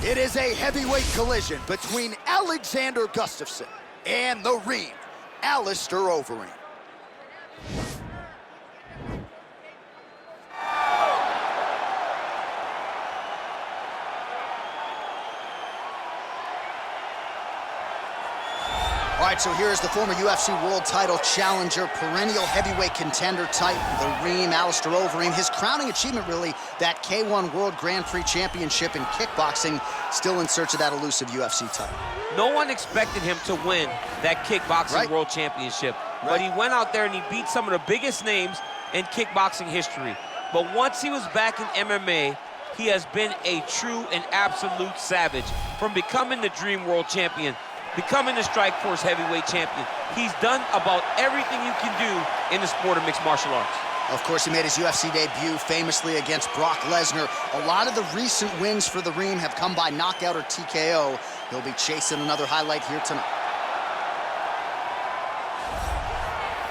It is a heavyweight collision between Alexander Gustafsson and the Ream, Alistair Overeem. All right, so here's the former UFC World Title Challenger, perennial heavyweight contender type, the Ream, Alistair Overeem. His crowning achievement, really, that K1 World Grand Prix Championship in kickboxing, still in search of that elusive UFC title. No one expected him to win that kickboxing World Championship, but he went out there and he beat some of the biggest names in kickboxing history. But once he was back in MMA, he has been a true and absolute savage. From becoming the Dream World Champion, becoming the Strikeforce heavyweight champion. He's done about everything you can do in the sport of mixed martial arts. Of course, he made his UFC debut famously against Brock Lesnar. A lot of the recent wins for the Ream have come by knockout or TKO. He'll be chasing another highlight here tonight.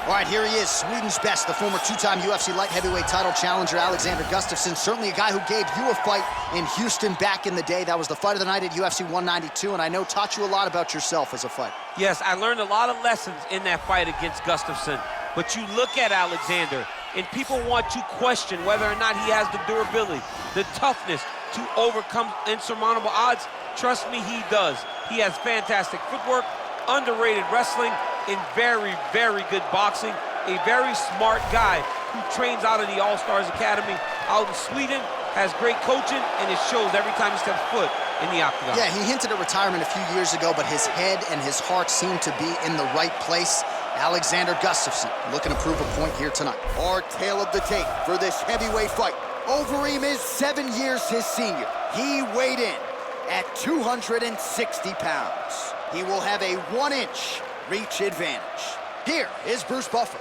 All right, here he is, Sweden's best, the former two-time UFC light heavyweight title challenger, Alexander Gustafsson. Certainly a guy who gave you a fight in Houston back in the day. That was the fight of the night at UFC 192, and I know taught you a lot about yourself as a fighter. Yes, I learned a lot of lessons in that fight against Gustafsson. But you look at Alexander, and people want to question whether or not he has the durability, the toughness to overcome insurmountable odds. Trust me, he does. He has fantastic footwork, underrated wrestling, in very, very good boxing. A very smart guy who trains out of the All-Stars Academy out in Sweden, has great coaching, and it shows every time he steps foot in the octagon. Yeah, he hinted at retirement a few years ago, but his head and his heart seem to be in the right place. Alexander Gustafsson looking to prove a point here tonight. Our tale of the tape for this heavyweight fight. Overeem is 7 years his senior. He weighed in at 260 pounds. He will have a 1-inch reach advantage. Here is Bruce Buffer.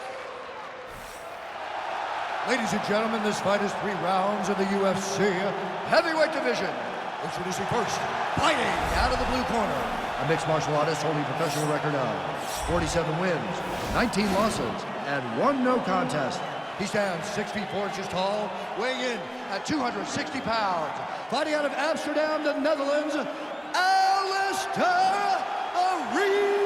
Ladies and gentlemen, this fight is 3 rounds in the UFC heavyweight division. Introducing first, fighting out of the blue corner, a mixed martial artist holding a professional record of 47 wins, 19 losses, and 1 no contest. He stands 6 feet 4 inches tall, weighing in at 260 pounds. Fighting out of Amsterdam, the Netherlands, Alistair Overeem!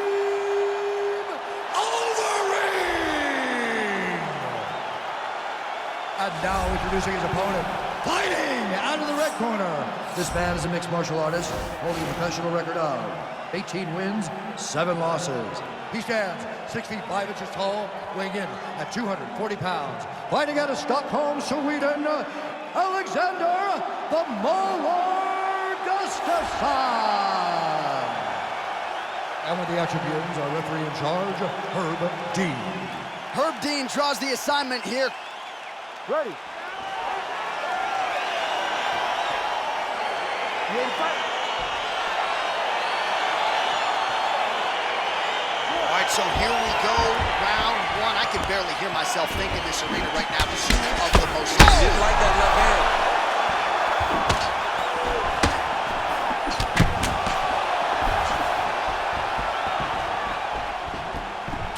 And now introducing his opponent, fighting out of the red corner. This man is a mixed martial artist, holding a professional record of 18 wins, 7 losses. He stands 6 feet 5 inches tall, weighing in at 240 pounds. Fighting out of Stockholm, Sweden, Alexander the Mauler Gustafsson. And with the action begins, our referee in charge, Herb Dean. Herb Dean draws the assignment here. Ready. All right, so here we go, round 1. I can barely hear myself think in this arena right now. Two of the most... Didn't like that left hand.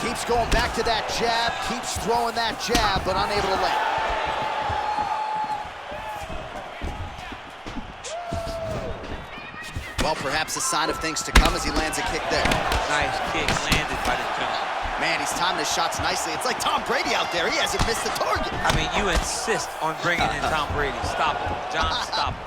Keeps going back to that jab, keeps throwing that jab, but unable to land. Well, perhaps a sign of things to come as he lands a kick there. Nice kick landed by the gentleman. Man, he's timing his shots nicely. It's like Tom Brady out there. He hasn't missed the target. I mean, you insist on bringing in Tom Brady. Stop him. John, stop him.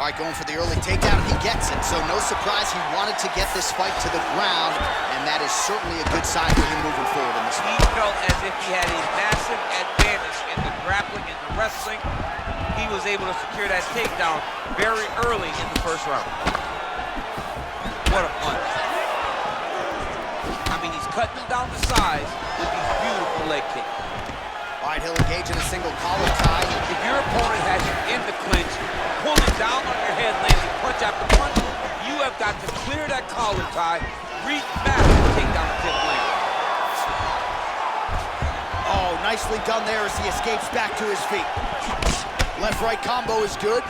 All right, going for the early takedown, and he gets it. So no surprise, he wanted to get this fight to the ground, and that is certainly a good sign for him moving forward in this fight. He felt as if he had a massive advantage in the grappling and the wrestling. He was able to secure that takedown very early in the first round. What a punch. I mean, he's cutting him down to size with these beautiful leg kicks. All right, he'll engage in a single collar tie. If your opponent has you in the clinch, pulling down on your head, landing punch after punch, you have got to clear that collar tie, reach back and take down the tip lane. Oh, nicely done there as he escapes back to his feet. Left-right combo is good.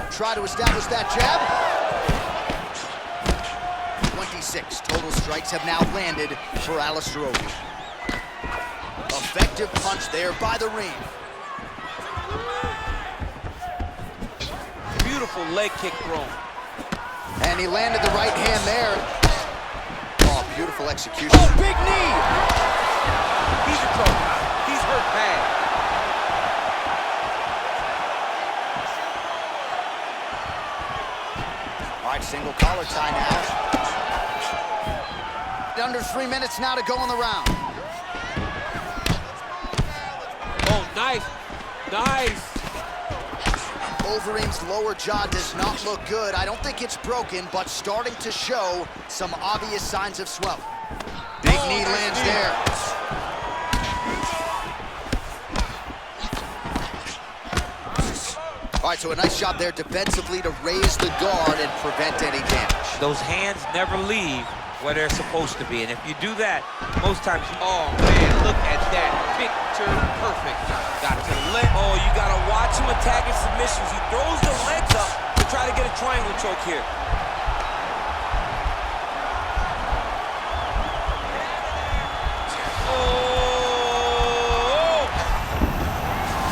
Try to establish that jab. 26 total strikes have now landed for Alistair Overeem. Effective punch there by the Ream. beautiful leg kick thrown. And he landed the right hand there. Oh, beautiful execution. Oh, big knee! He's in trouble. He's hurt bad. All right, single collar tie now. Under 3 minutes now to go in the round. Oh, nice. Nice. Overeem's lower jaw does not look good. I don't think it's broken, but starting to show some obvious signs of swelling. Big knee lands there. All right, so a nice job there defensively to raise the guard and prevent any damage. Those hands never leave where they're supposed to be, and if you do that, most times, oh man, look at that, picture perfect. Got to let, oh, you gotta watch him attacking submissions. He throws the legs up to try to get a triangle choke here. Oh!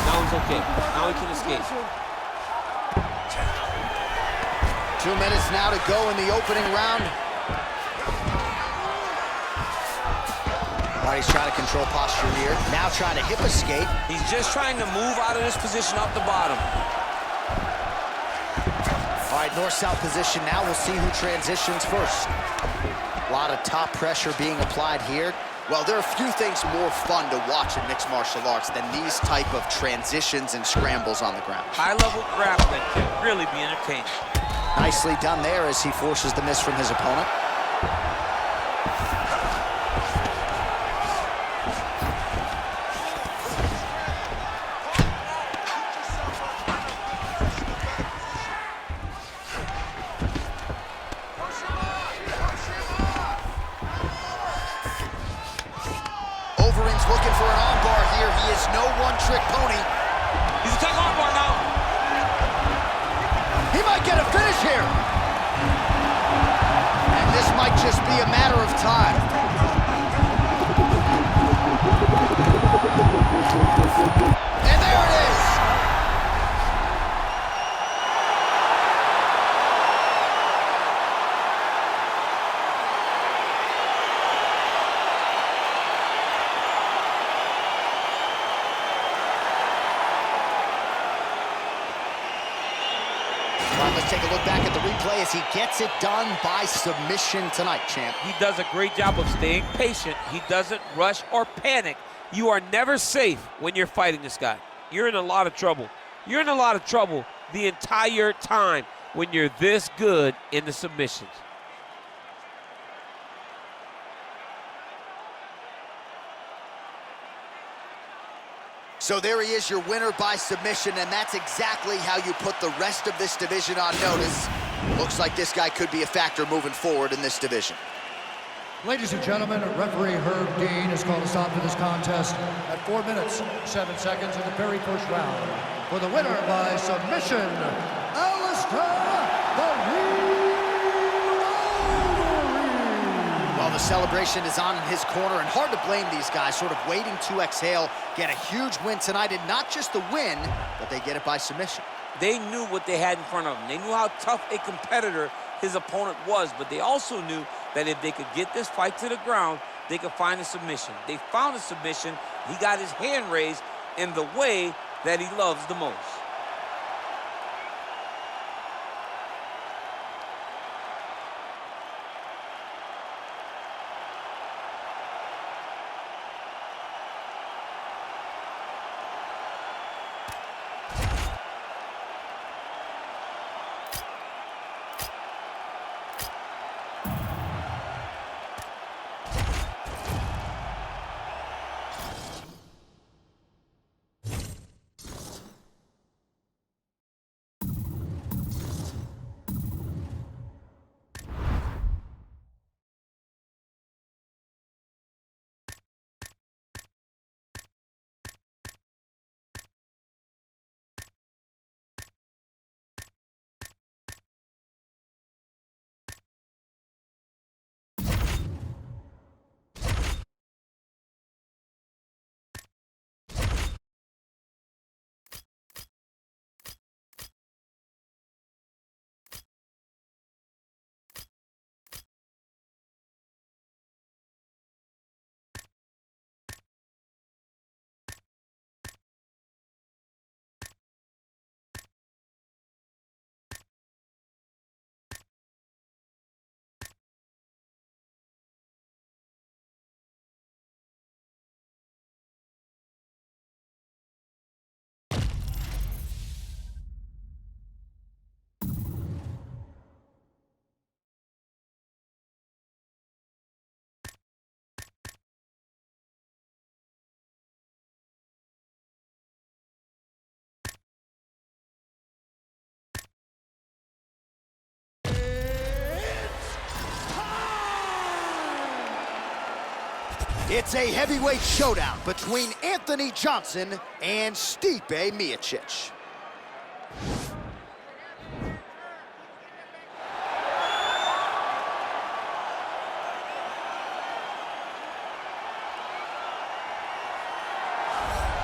Now he's okay. Now he can escape. 2 minutes now to go in the opening round. All right, he's trying to control posture here. Now trying to hip escape. He's just trying to move out of this position off the bottom. All right, north-south position now. We'll see who transitions first. A lot of top pressure being applied here. Well, there are few things more fun to watch in mixed martial arts than these type of transitions and scrambles on the ground. High-level grappling can really be entertaining. Nicely done there as he forces the miss from his opponent. Overeem's looking for an armbar here. He is no one-trick pony. He's attacking armbar now. He might get a finish here. And this might just be a matter of time. And there it is. All right, let's take a look back at the replay as he gets it done by submission tonight, champ. He does a great job of staying patient. He doesn't rush or panic. You are never safe when you're fighting this guy. You're in a lot of trouble. You're in a lot of trouble the entire time when you're this good in the submissions. So there he is, your winner by submission, and that's exactly how you put the rest of this division on notice. Looks like this guy could be a factor moving forward in this division. Ladies and gentlemen, referee Herb Dean has called a stop to this contest at 4 minutes, 7 seconds in the very first round. For the winner by submission, Well, the celebration is on in his corner, and hard to blame these guys, sort of waiting to exhale, get a huge win tonight, and not just the win, but they get it by submission. They knew what they had in front of them. They knew how tough a competitor his opponent was, but they also knew that if they could get this fight to the ground, they could find a submission. They found a submission. He got his hand raised in the way that he loves the most. It's a heavyweight showdown between Anthony Johnson and Stipe Miocic.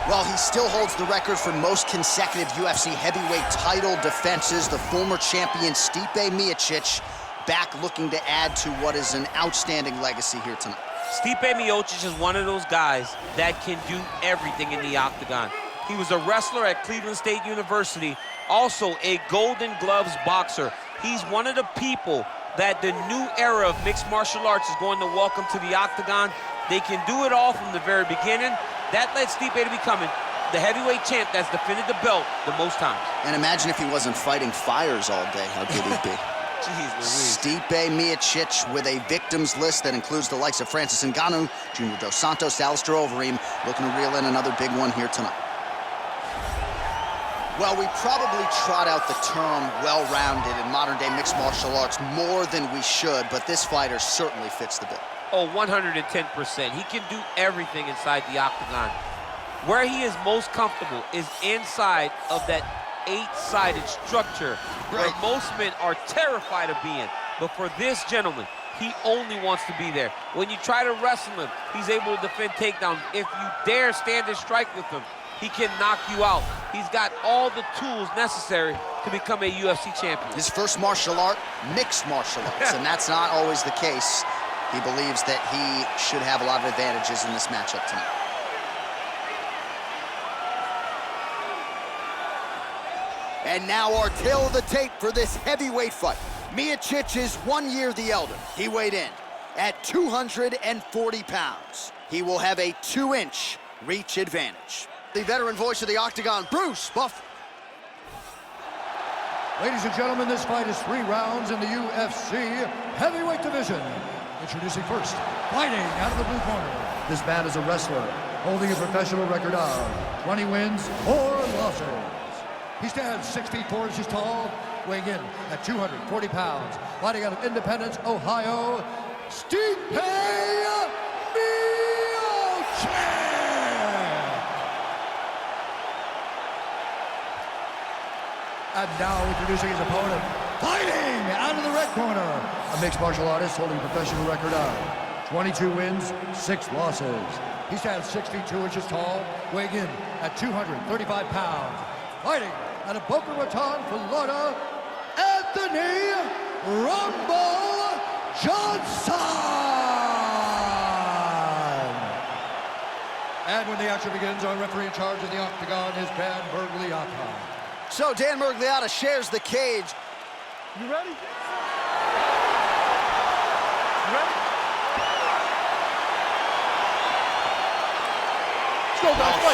Well, he still holds the record for most consecutive UFC heavyweight title defenses. The former champion Stipe Miocic back looking to add to what is an outstanding legacy here tonight. Stipe Miocic is one of those guys that can do everything in the octagon. He was a wrestler at Cleveland State University, also a Golden Gloves boxer. He's one of the people that the new era of mixed martial arts is going to welcome to the octagon. They can do it all from the very beginning. That led Stipe to becoming the heavyweight champ that's defended the belt the most times. And imagine if he wasn't fighting fires all day, how good he'd be. Jeez Louise. Stipe Miocic with a victims list that includes the likes of Francis Ngannou, Junior Dos Santos, Alistair Overeem, looking to reel in another big one here tonight. Well, we probably trot out the term well-rounded in modern-day mixed martial arts more than we should, but this fighter certainly fits the bill. Oh, 110%. He can do everything inside the octagon. Where he is most comfortable is inside of that 8-sided structure where most men are terrified of being. But for this gentleman, he only wants to be there. When you try to wrestle him, he's able to defend takedowns. If you dare stand and strike with him, he can knock you out. He's got all the tools necessary to become a UFC champion. His first martial art, mixed martial arts, and that's not always the case. He believes that he should have a lot of advantages in this matchup tonight. And now our tale of the tape for this heavyweight fight. Miocic is 1 year the elder. He weighed in at 240 pounds. He will have a 2-inch reach advantage. The veteran voice of the octagon, Bruce Buff. Ladies and gentlemen, this fight is 3 rounds in the UFC heavyweight division. Introducing first, fighting out of the blue corner. This man is a wrestler holding a professional record of 20 wins, 4 losses. He stands 6 feet 4 inches tall, weighing in at 240 pounds. Fighting out of Independence, Ohio, Stipe Miocic. And now introducing his opponent, fighting out of the red corner, a mixed martial artist holding a professional record of 22 wins, 6 losses. He stands 6 feet 2 inches tall, weighing in at 235 pounds. Fighting out of Boca Raton, Florida, Anthony Rumble Johnson. And when the action begins, our referee in charge of the octagon is Dan Bergliata. So Dan Bergliata shares the cage. You ready?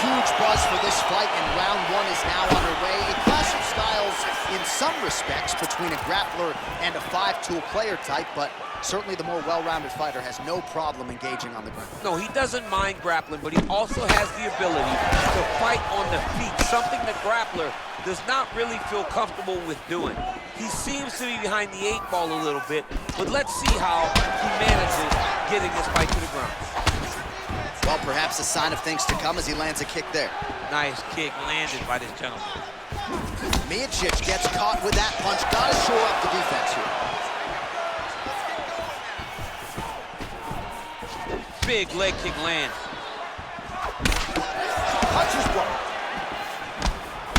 Huge buzz for this fight, and round 1 is now underway. A clash of styles in some respects between a grappler and a 5-tool player type, but certainly the more well-rounded fighter has no problem engaging on the ground. No, he doesn't mind grappling, but he also has the ability to fight on the feet, something the grappler does not really feel comfortable with doing. He seems to be behind the 8 ball a little bit, but let's see how he manages getting this fight to the ground. Well, perhaps a sign of things to come as he lands a kick there. Nice kick landed by this gentleman. Miocic gets caught with that punch. Gotta shore up the defense here. Big leg kick lands. Punches blocked.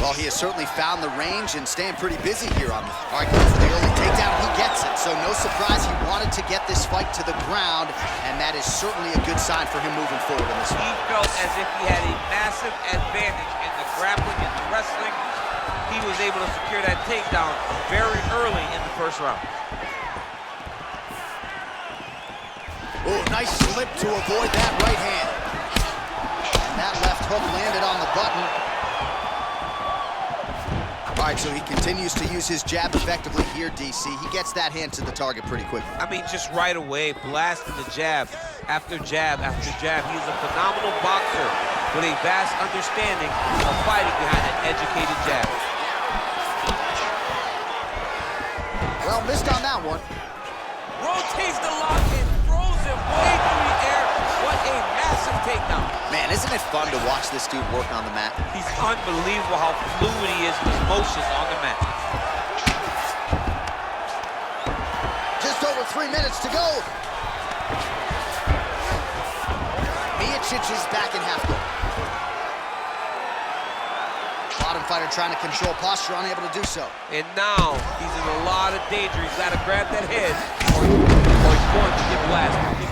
Well, he has certainly found the range and staying pretty busy here on the argument for the early takedown. He gets it, so no surprise he wanted to get this fight to the ground, and that is certainly a good sign for him moving forward in this fight. He felt as if he had a massive advantage in the grappling and the wrestling. He was able to secure that takedown very early in the first round. Oh, nice slip to avoid that right hand. And that left hook landed on the button. All right, so he continues to use his jab effectively here, DC. He gets that hand to the target pretty quickly. I mean, just right away, blasting the jab after jab after jab. He's a phenomenal boxer with a vast understanding of fighting behind an educated jab. Well, missed on that one. Rotates the lock and throws him way through the air. What a Massive takedown. Man, isn't it fun to watch this dude work on the mat? He's unbelievable how fluid he is with his motions on the mat. Just over 3 minutes to go. Miocic is back in half guard. Bottom fighter trying to control posture, unable to do so. And now he's in a lot of danger. He's got to grab that head or he's going to get blasted.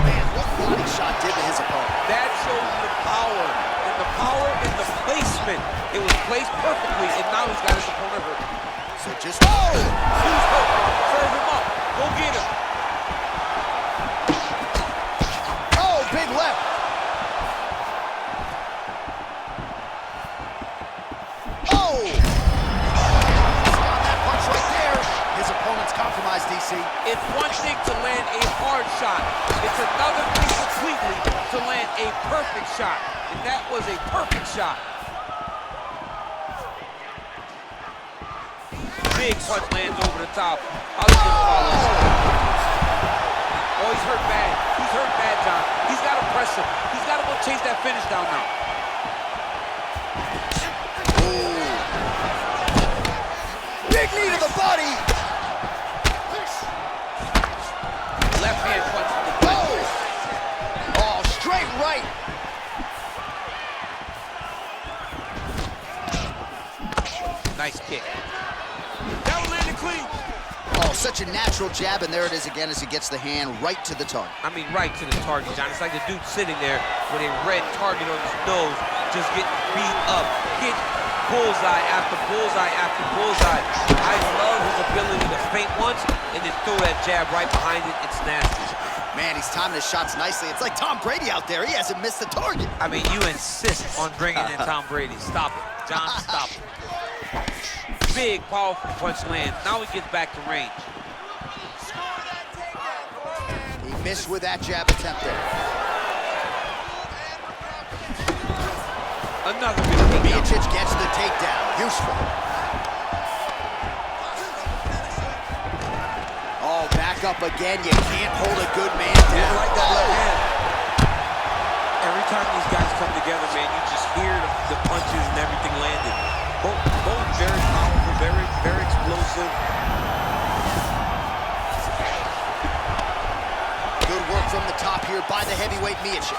Man, what body shot did to his opponent? That shows the power in the placement. It was placed perfectly, and now he's got his opponent hurt. So just... Oh! He's hurt. Serve him up. Go get him. Oh, big left. Oh! On that punch right there. His opponent's compromised, DC. It's one thing to land a hard shot. It's another thing completely to land a perfect shot. And that was a perfect shot. Big punch lands over the top. How does this follow? Oh, he's hurt bad. He's hurt bad, John. He's got to press him. He's got to go chase that finish down now. Big knee to the body. Left hand punch from the clinch. Oh, straight right. Nice kick. That one landed clean. Oh, such a natural jab, and there it is again as he gets the hand right to the target. I mean, right to the target, John. It's like the dude sitting there with a red target on his nose, just getting beat up. Hit bullseye after bullseye after bullseye. I love his ability to feint once and then throw that jab right behind it. It's nasty. Man, he's timing his shots nicely. It's like Tom Brady out there. He hasn't missed the target. I mean, you insist on bringing in Tom Brady. Stop it. John, stop it. Big, powerful punch lands. Now he gets back to range. He missed with that jab attempt there. Another big takedown. Miocic gets the takedown. Useful. Oh, back up again. You can't hold a good man down. Yeah, like that left hand. Every time these guys come together, man, you just hear the punches and everything landed. Both very powerful, very explosive. Good work from the top here by the heavyweight Miocic.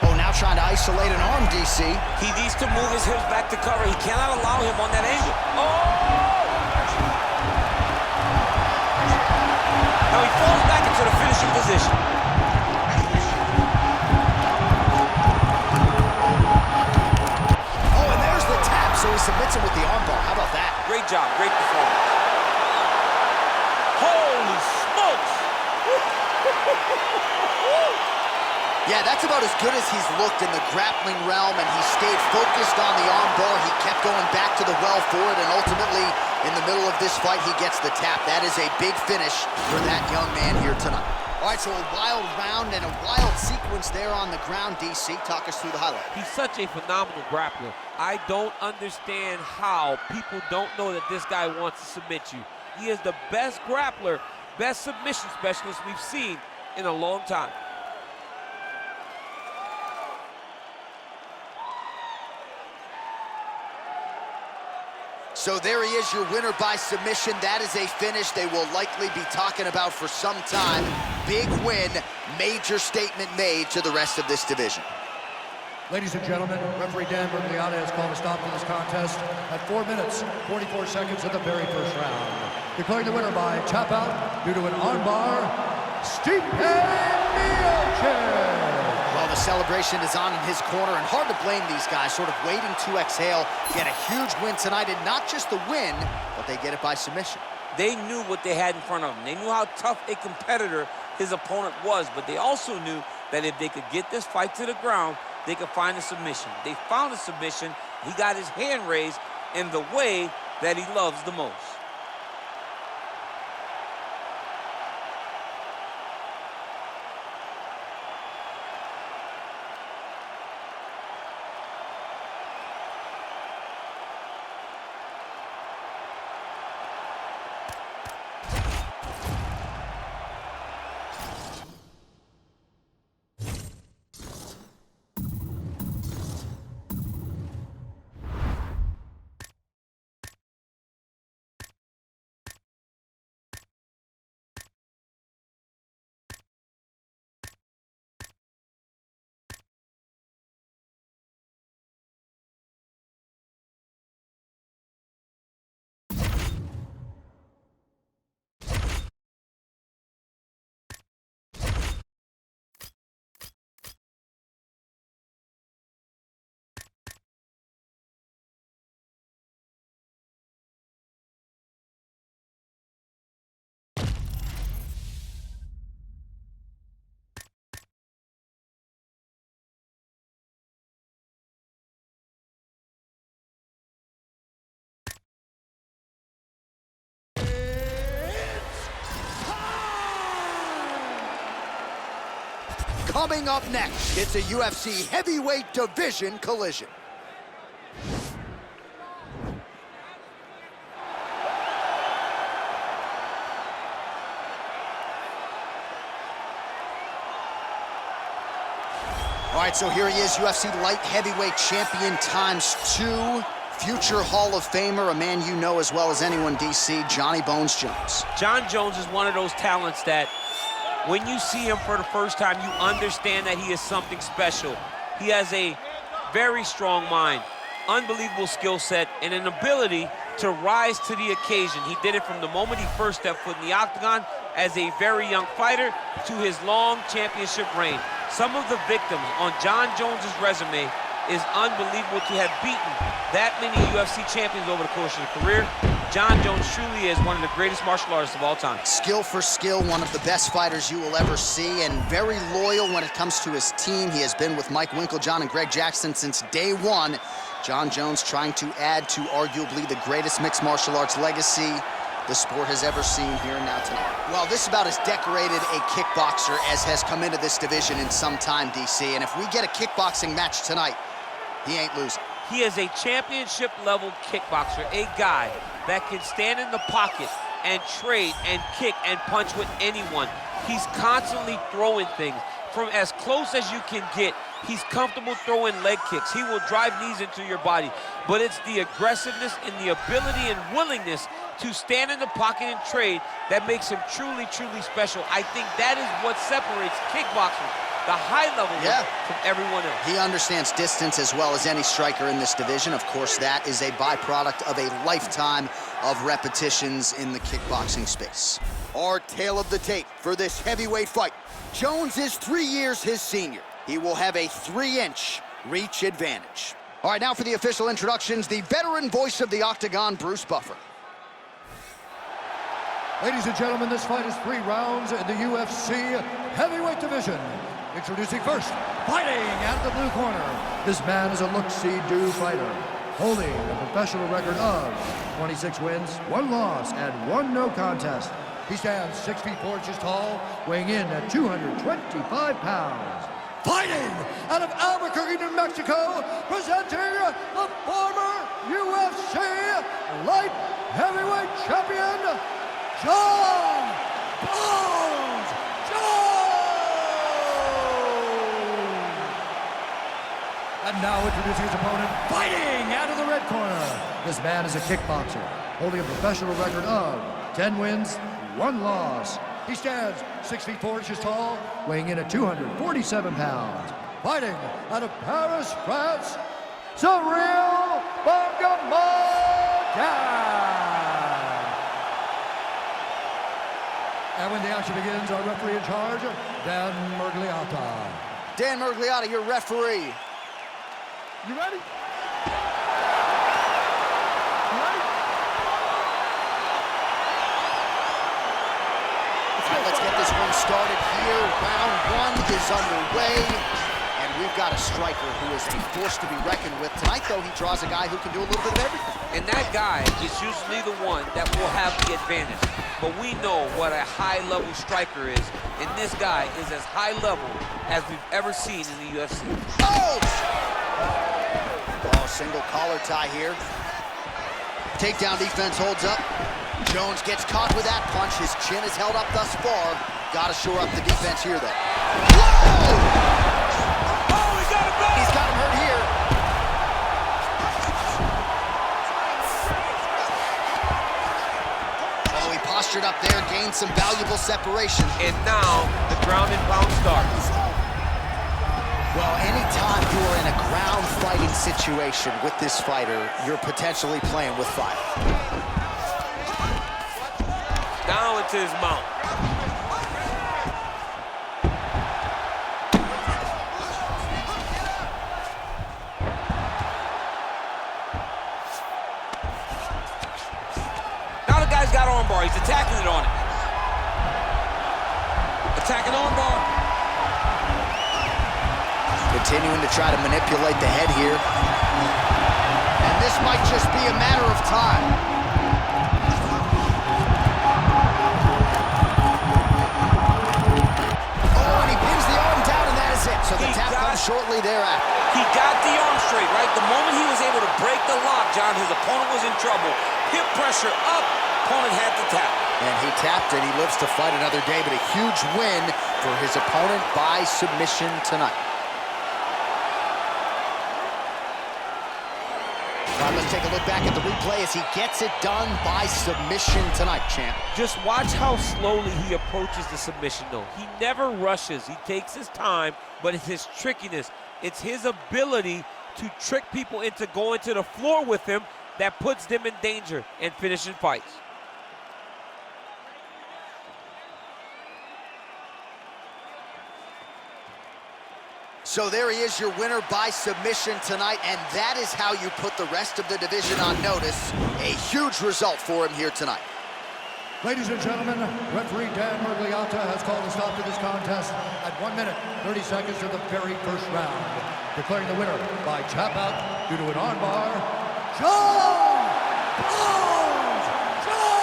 Oh, now trying to isolate an arm, DC. He needs to move his hips back to cover. He cannot allow him on that angle. Oh! Now he falls back into the finishing position. Oh, and there's the tap, so he submits him with the armbar. How about that? Great job, great performance. Holy smokes! Yeah, that's about as good as he's looked in the grappling realm, and he stayed focused on the armbar. He kept going back to the well for it, and ultimately, in the middle of this fight, he gets the tap. That is a big finish for that young man here tonight. All right, so a wild round and a wild sequence there on the ground. DC, talk us through the highlight. He's such a phenomenal grappler. I don't understand how people don't know that this guy wants to submit you. He is the best grappler, best submission specialist we've seen in a long time. So there he is, your winner by submission. That is a finish they will likely be talking about for some time. Big win, major statement made to the rest of this division. Ladies and gentlemen, referee Dan Bergliata has called a stop to this contest at 4 minutes, 44 seconds of the very first round. Declaring the winner by tap out due to an armbar, Stipe Miocic. Well, the celebration is on in his corner, and hard to blame these guys, sort of waiting to exhale, get a huge win tonight, and not just the win, but they get it by submission. They knew what they had in front of them. They knew how tough a competitor his opponent was, but they also knew that if they could get this fight to the ground, they could find a submission. They found a submission. He got his hand raised in the way that he loves the most. Coming up next, it's a UFC heavyweight division collision. All right, so here he is, UFC light heavyweight champion ×2, future Hall of Famer, a man you know as well as anyone, DC, Johnny Bones Jones. John Jones is one of those talents that when you see him for the first time, you understand that he is something special. He has a very strong mind, unbelievable skill set, and an ability to rise to the occasion. He did it from the moment he first stepped foot in the octagon as a very young fighter to his long championship reign. Some of the victims on John Jones's resume is unbelievable to have beaten that many UFC champions over the course of the career. John Jones truly is one of the greatest martial artists of all time. Skill for skill, one of the best fighters you will ever see, and very loyal when it comes to his team. He has been with Mike Winkeljohn and Greg Jackson since day one. John Jones trying to add to arguably the greatest mixed martial arts legacy the sport has ever seen here and now tonight. Well, this is about as decorated a kickboxer as has come into this division in some time, DC, and if we get a kickboxing match tonight, he ain't losing. He is a championship-level kickboxer, a guy that can stand in the pocket and trade and kick and punch with anyone. He's constantly throwing things from as close as you can get. He's comfortable throwing leg kicks. He will drive knees into your body. But it's the aggressiveness and the ability and willingness to stand in the pocket and trade that makes him truly, truly special. I think that is what separates kickboxing, the high level, from everyone else. He understands distance as well as any striker in this division. Of course, that is a byproduct of a lifetime of repetitions in the kickboxing space. Our tale of the tape for this heavyweight fight. Jones is 3 years his senior. He will have a 3-inch reach advantage. All right, now for the official introductions, the veteran voice of the Octagon, Bruce Buffer. Ladies and gentlemen, this fight is 3 rounds in the UFC heavyweight division. Introducing first, fighting out of the blue corner. This man is a look-see-do fighter, holding a professional record of 26 wins, 1 loss, and 1 no contest. He stands 6 feet 4 inches tall, weighing in at 225 pounds. Fighting out of Albuquerque, New Mexico, presenting the former UFC light heavyweight champion, John Bones Jones! And now introducing his opponent, fighting out of the red corner. This man is a kickboxer, holding a professional record of 10 wins, 1 loss. He stands 6 feet 4 inches tall, weighing in at 247 pounds. Fighting out of Paris, France, Cyril Bangamada! And when the action begins, our referee in charge, Dan Mergliata. Dan Mergliata, your referee. You ready? Let's get this one started here. Round 1 is underway, and we've got a striker who is a force to be reckoned with. Tonight, though, he draws a guy who can do a little bit of everything. And that guy is usually the one that will have the advantage. But we know what a high-level striker is, and this guy is as high-level as we've ever seen in the UFC. Oh, single collar tie here. Takedown defense holds up. Jones gets caught with that punch. His chin is held up thus far. Got to shore up the defense here, though. Whoa! Oh, he's got him back! He's got him hurt here. Oh, he postured up there, gained some valuable separation. And now the ground and pound starts. Well, anytime you are in a ground fighting situation with this fighter, you're potentially playing with fire. Down into his mount. Now the guy's got armbar. He's attacking it on it. Attacking armbar. Continuing to try to manipulate the head here. And this might just be a matter of time. John, his opponent was in trouble. Hip pressure up, opponent had to tap. And he tapped it. He lives to fight another day, but a huge win for his opponent by submission tonight. All right, let's take a look back at the replay as he gets it done by submission tonight, champ. Just watch how slowly he approaches the submission, though. He never rushes. He takes his time, but it's his trickiness. It's his ability to trick people into going to the floor with him that puts them in danger and finishing fights. So there he is, your winner by submission tonight, and that is how you put the rest of the division on notice. A huge result for him here tonight. Ladies and gentlemen, referee Dan Mergliata has called a stop to this contest at 1 minute, 30 seconds of the very first round, declaring the winner by tap out due to an armbar, John Bones Jones!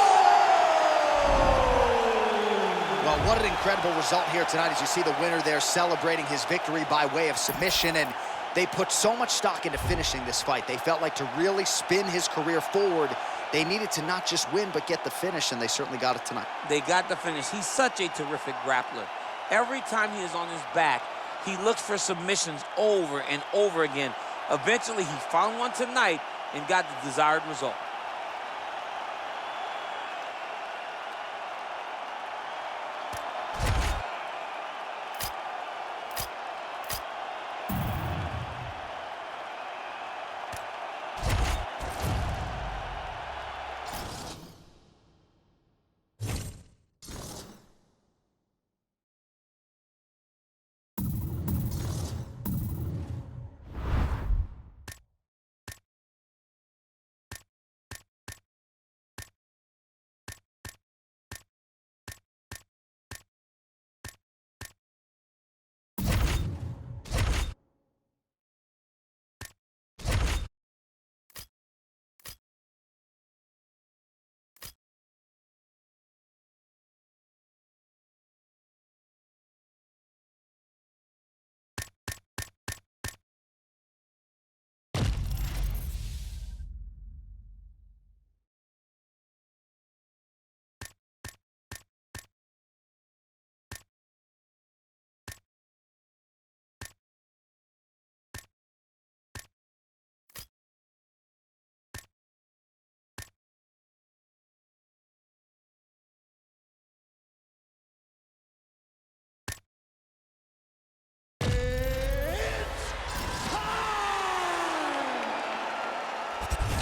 Well, what an incredible result here tonight as you see the winner there celebrating his victory by way of submission, and they put so much stock into finishing this fight. They felt like to really spin his career forward, they needed to not just win, but get the finish, and they certainly got it tonight. They got the finish. He's such a terrific grappler. Every time he is on his back, he looks for submissions over and over again. Eventually, he found one tonight and got the desired result.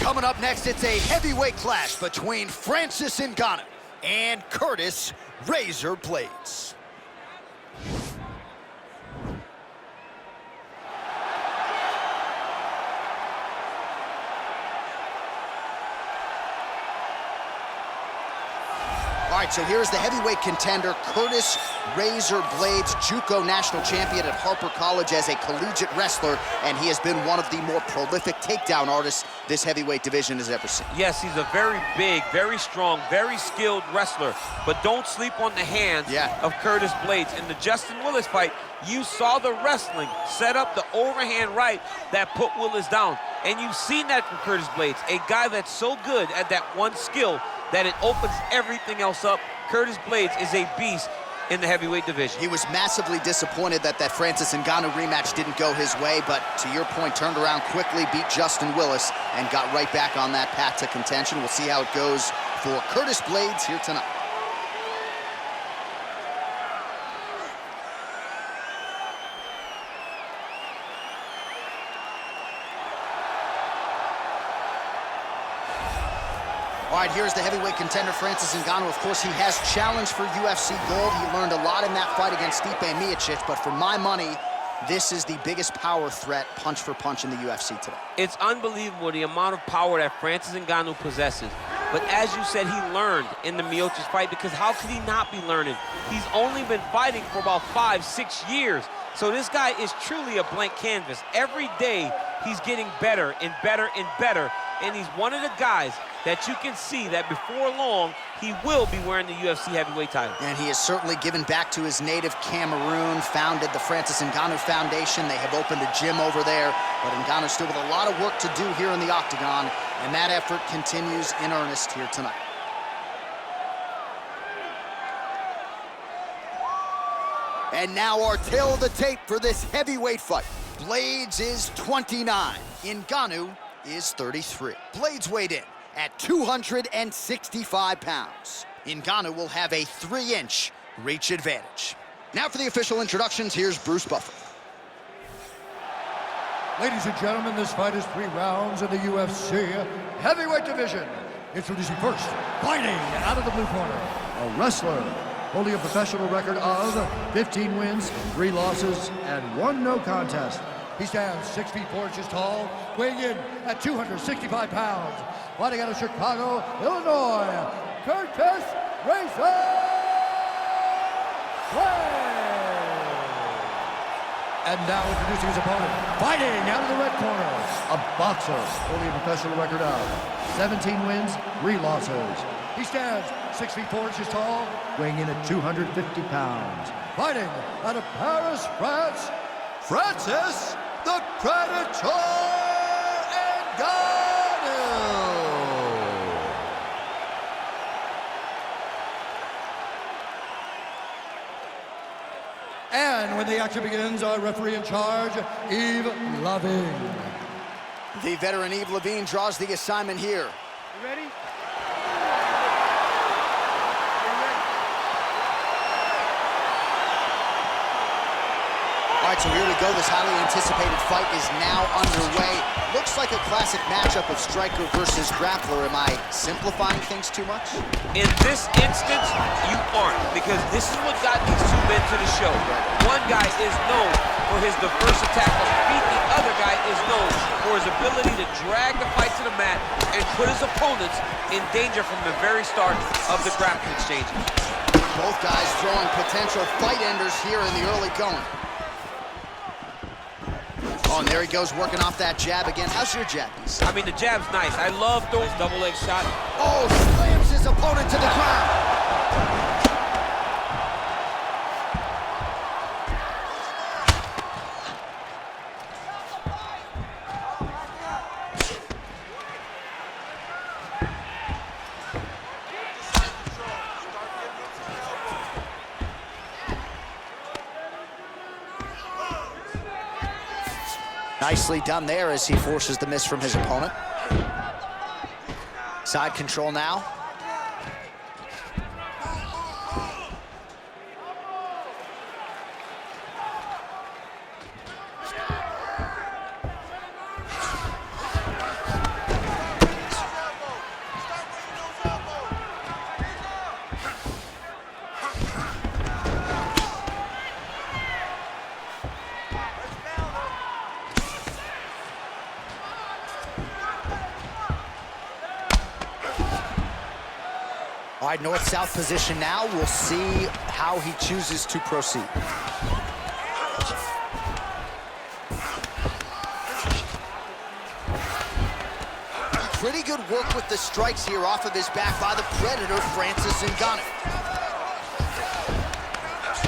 Coming up next, it's a heavyweight clash between Francis Ngannou and Curtis Razor Blades. All right, so here's the heavyweight contender, Curtis Razor Blades, JUCO national champion at Harper College as a collegiate wrestler, and he has been one of the more prolific takedown artists this heavyweight division has ever seen. Yes, he's a very big, very strong, very skilled wrestler, but don't sleep on the hands of Curtis Blades. In the Justin Willis fight, you saw the wrestling set up the overhand right that put Willis down, and you've seen that from Curtis Blades, a guy that's so good at that one skill that it opens everything else up. Curtis Blades is a beast in the heavyweight division. He was massively disappointed that Francis Ngannou rematch didn't go his way, but to your point, turned around quickly, beat Justin Willis, and got right back on that path to contention. We'll see how it goes for Curtis Blades here tonight. All right, here's the heavyweight contender, Francis Ngannou. Of course, he has challenged for UFC gold. He learned a lot in that fight against Stipe Miocic, but for my money, this is the biggest power threat, punch for punch, in the UFC today. It's unbelievable the amount of power that Francis Ngannou possesses. But as you said, he learned in the Miocic fight, because how could he not be learning? He's only been fighting for about 5-6 years. So this guy is truly a blank canvas. Every day, he's getting better and better and better. and he's one of the guys that you can see that before long, he will be wearing the UFC heavyweight title. And he has certainly given back to his native Cameroon, founded the Francis Ngannou Foundation. They have opened a gym over there, but Ngannou's still with a lot of work to do here in the octagon, and that effort continues in earnest here tonight. And now our tale of the tape for this heavyweight fight. Blades is 29. Ngannou is 33. Blades weighed in at 265 pounds. Ngannou will have a 3-inch reach advantage. Now for the official introductions, here's Bruce Buffer. Ladies and gentlemen, this fight is 3 rounds in the UFC heavyweight division. Introducing first, fighting out of the blue corner, a wrestler holding a professional record of 15 wins, 3 losses, and 1 no contest. He stands 6 feet 4 inches tall, weighing in at 265 pounds. Fighting out of Chicago, Illinois, Curtis Racer Blades. And now introducing his opponent, fighting out of the red corner, a boxer holding a professional record of 17 wins, 3 losses. He stands 6 feet 4 inches tall, weighing in at 250 pounds. Fighting out of Paris, France, Francis the Predator Ngannou. And when the action begins, our referee in charge, Yves Lavigne. The veteran Yves Lavigne draws the assignment here. You ready? All right, so here we go. This highly anticipated fight is now underway. Looks like a classic matchup of striker versus grappler. Am I simplifying things too much? In this instance, you aren't, because this is what got these 2 men to the show. One guy is known for his diverse attack on the feet. The other guy is known for his ability to drag the fight to the mat and put his opponents in danger from the very start of the grappling exchange. Both guys throwing potential fight enders here in the early going. Oh, and there he goes, working off that jab again. How's your jab? I mean, the jab's nice. I love throwing double leg shot. Oh, slams his opponent to the ground. Nicely done there as he forces the miss from his opponent. Side control now. All right, north-south position now. We'll see how he chooses to proceed. Pretty good work with the strikes here off of his back by the Predator, Francis Ngannou.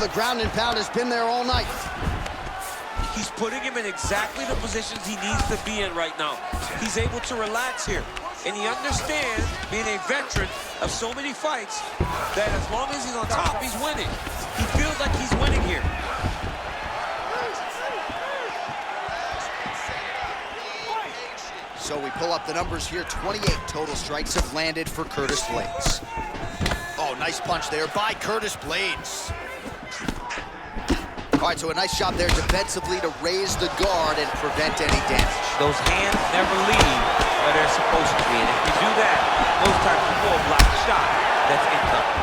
The ground and pound has been there all night. He's putting him in exactly the positions he needs to be in right now. He's able to relax here. And he understands, being a veteran of so many fights, that as long as he's on top, he's winning. He feels like he's winning here. So we pull up the numbers here. 28 total strikes have landed for Curtis Blades. Oh, nice punch there by Curtis Blades. All right, so a nice job there defensively to raise the guard and prevent any damage. Those hands never leave where they're supposed to be. And if you do that, most times you will block a shot that's incoming.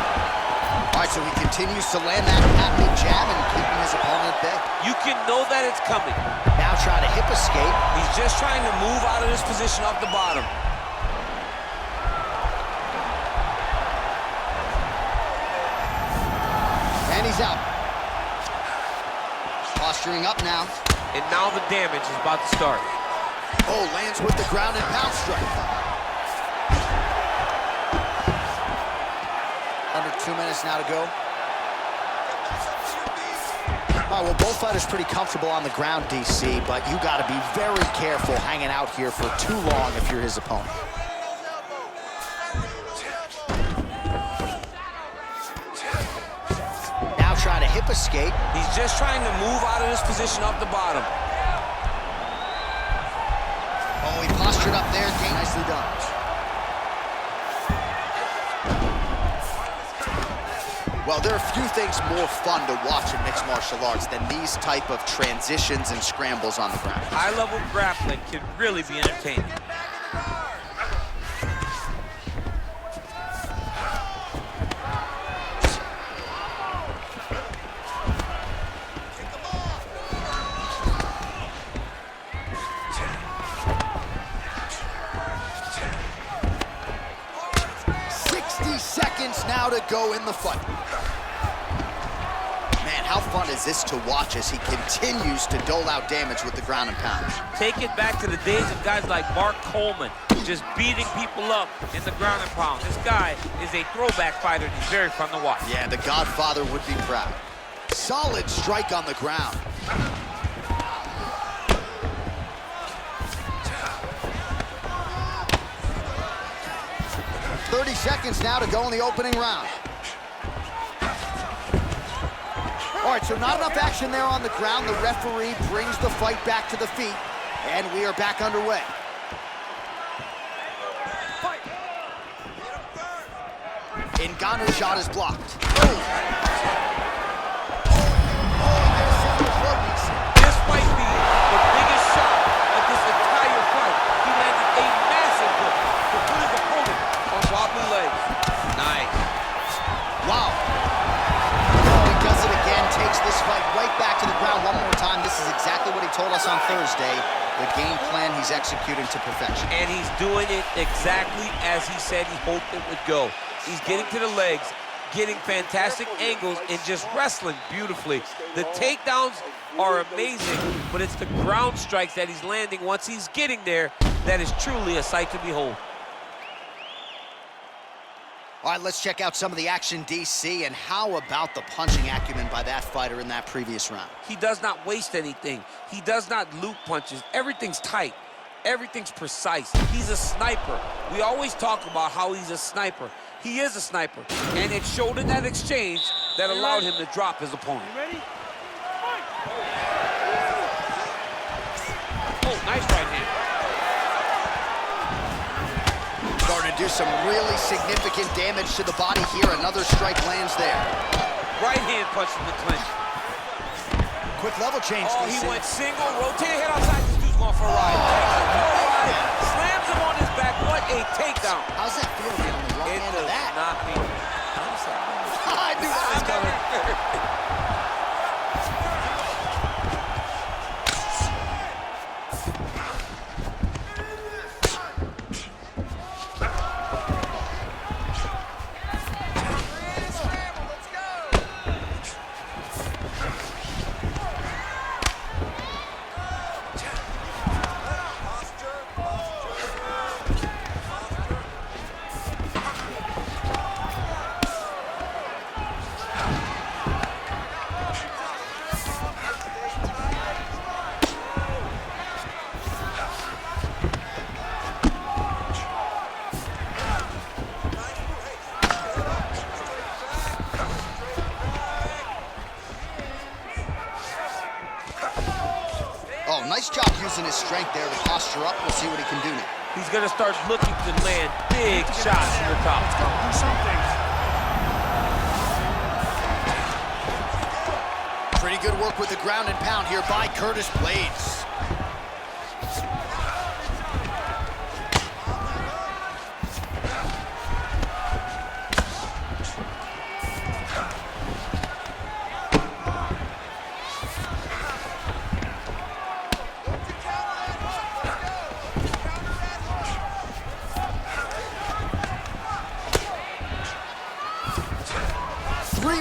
All right, so he continues to land that happening jab and keeping his opponent at bay. You can know that it's coming. Now trying to hip escape. He's just trying to move out of this position off the bottom. And he's out. Posturing up now. And now the damage is about to start. Oh, lands with the ground and pound strike. 2 minutes now to go. All right, well, both fighters pretty comfortable on the ground, DC, but you got to be very careful hanging out here for too long if you're his opponent. Now trying to hip escape. He's just trying to move out of this position off the bottom. Oh, he postured up there. Nicely done. Well, there are few things more fun to watch in mixed martial arts than these type of transitions and scrambles on the ground. High-level grappling can really be entertaining. Now to go in the fight. Man, how fun is this to watch as he continues to dole out damage with the ground and pound. Take it back to the days of guys like Mark Coleman, just beating people up in the ground and pound. This guy is a throwback fighter, and he's very fun to watch. Yeah, the Godfather would be proud. Solid strike on the ground. Seconds now to go in the opening round. All right, so not enough action there on the ground. The referee brings the fight back to the feet, and we are back underway. Ngannou's shot is blocked. This might be the biggest shot of this entire fight. He landed a massive hook to put his opponent on wobbly legs. Nice. Wow. Oh, he does it again, takes this fight right back to the ground one more time. This is exactly what he told us on Thursday. The game plan he's executing to perfection. And he's doing it exactly as he said he hoped it would go. He's getting to the legs, getting fantastic angles, and just wrestling beautifully. The takedowns are amazing, but it's the ground strikes that he's landing once he's getting there that is truly a sight to behold. All right, let's check out some of the action, DC, and how about the punching acumen by that fighter in that previous round? He does not waste anything. He does not loop punches. Everything's tight. Everything's precise. He's a sniper. We always talk about how he's a sniper. He is a sniper, and it showed in that exchange that allowed him to drop his opponent. You ready? Oh, nice right hand. Starting to do some really significant damage to the body here. Another strike lands there. Right hand punch in the clinch. Quick level change. Oh, he went single, rotated head outside. This dude's going for a ride. Slams him on his back. What a takedown. How's that feel to be on the wrong end of that? I knew that was coming. Oh, nice job using his strength there to posture up. We'll see what he can do now. He's going to start looking to land big shots from the top. Let's go, do something. Pretty good work with the ground and pound here by Curtis Blades.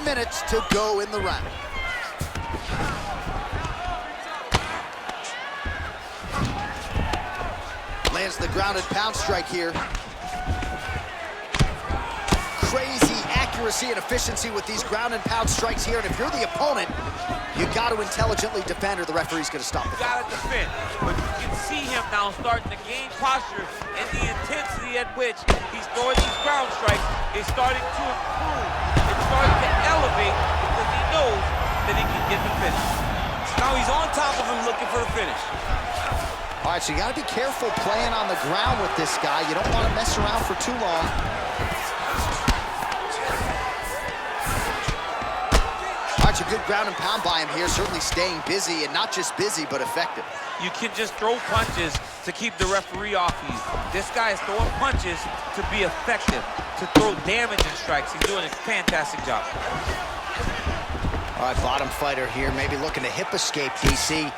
Minutes to go in the round. Lands the ground and pound strike here. Crazy accurate. accuracy and efficiency with these ground and pound strikes here, and if you're the opponent, you got to intelligently defend or the referee's going to stop it. You got to defend, but you can see him now starting to gain posture, and the intensity at which he's throwing these ground strikes is starting to improve. It's starting to elevate because he knows that he can get the finish. Now he's on top of him looking for the finish. All right, so you got to be careful playing on the ground with this guy. You don't want to mess around for too long. All right, so good ground and pound by him here, certainly staying busy, and not just busy, but effective. You can just throw punches to keep the referee off you. This guy is throwing punches to be effective, to throw damaging strikes. He's doing a fantastic job. All right, bottom fighter here, maybe looking to hip escape, DC.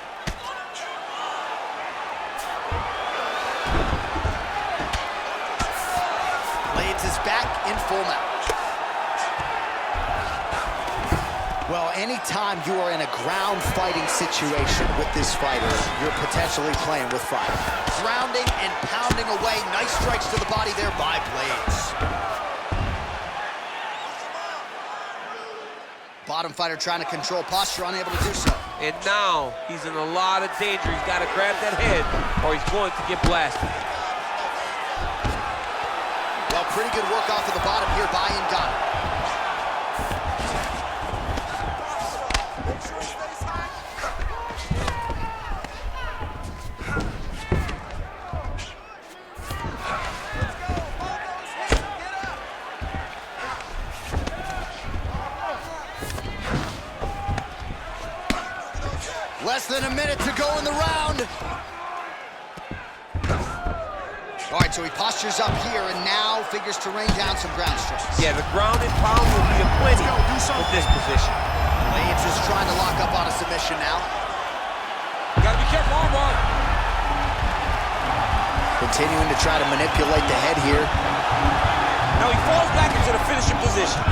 Blades is back in full mount. Well, anytime you are in a ground fighting situation with this fighter, you're potentially playing with fire. Grounding and pounding away. Nice strikes to the body there by Blades. Bottom fighter trying to control posture, unable to do so. And now he's in a lot of danger. He's got to grab that head or he's going to get blasted. Well, pretty good work off of the bottom here by Ngannou. Less than a minute to go in the round. All right, so he postures up here and now figures to rain down some ground strikes. Yeah, the ground and pound will be a plenty with this position. Blades is trying to lock up on a submission now. Gotta be careful, armbar. Continuing to try to manipulate the head here. Now he falls back into the finishing position.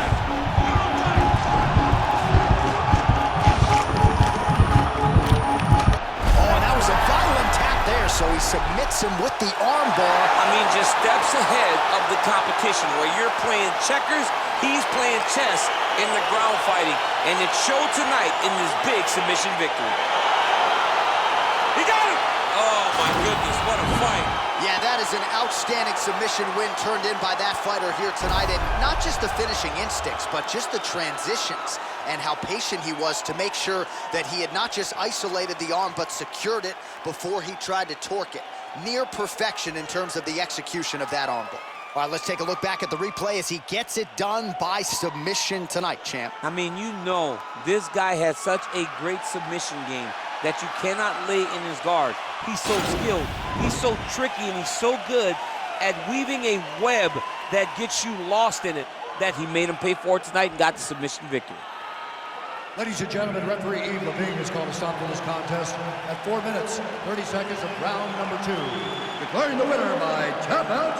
So he submits him with the arm bar. I mean, just steps ahead of the competition. Where you're playing checkers, he's playing chess in the ground fighting. And it showed tonight in this big submission victory. He got it! Oh, my goodness, what a fight. Yeah, that is an outstanding submission win turned in by that fighter here tonight. And not just the finishing instincts, but just the transitions and how patient he was to make sure that he had not just isolated the arm, but secured it before he tried to torque it. Near perfection in terms of the execution of that arm bar. All right, let's take a look back at the replay as he gets it done by submission tonight, champ. I mean, you know, this guy has such a great submission game that you cannot lay in his guard. He's so skilled, he's so tricky, and he's so good at weaving a web that gets you lost in it that he made him pay for it tonight and got the submission victory. Ladies and gentlemen, referee Yves Levine has called a stop to this contest at 4 minutes, 30 seconds of round number 2. Declaring the winner by tap out,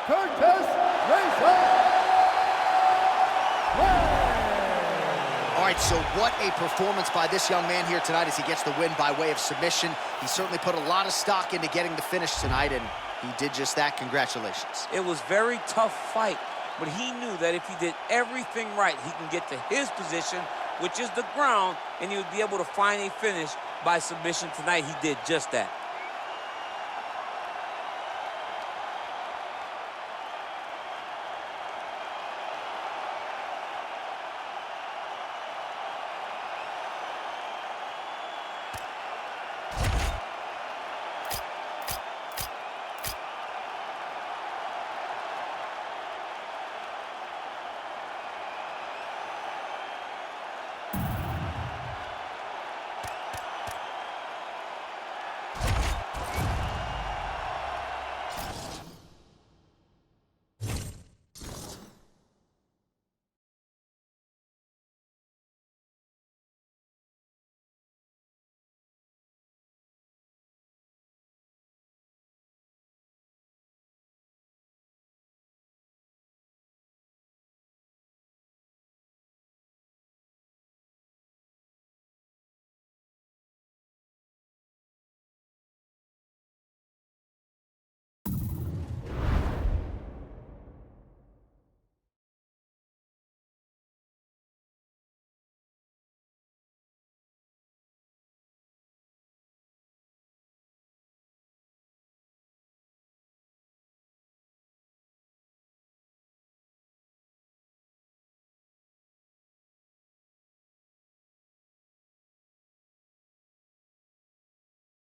Curtis Racer. All right, so what a performance by this young man here tonight as he gets the win by way of submission. He certainly put a lot of stock into getting the finish tonight, and he did just that. Congratulations. It was a very tough fight, but he knew that if he did everything right, he can get to his position, which is the ground, and he would be able to find a finish by submission tonight. He did just that.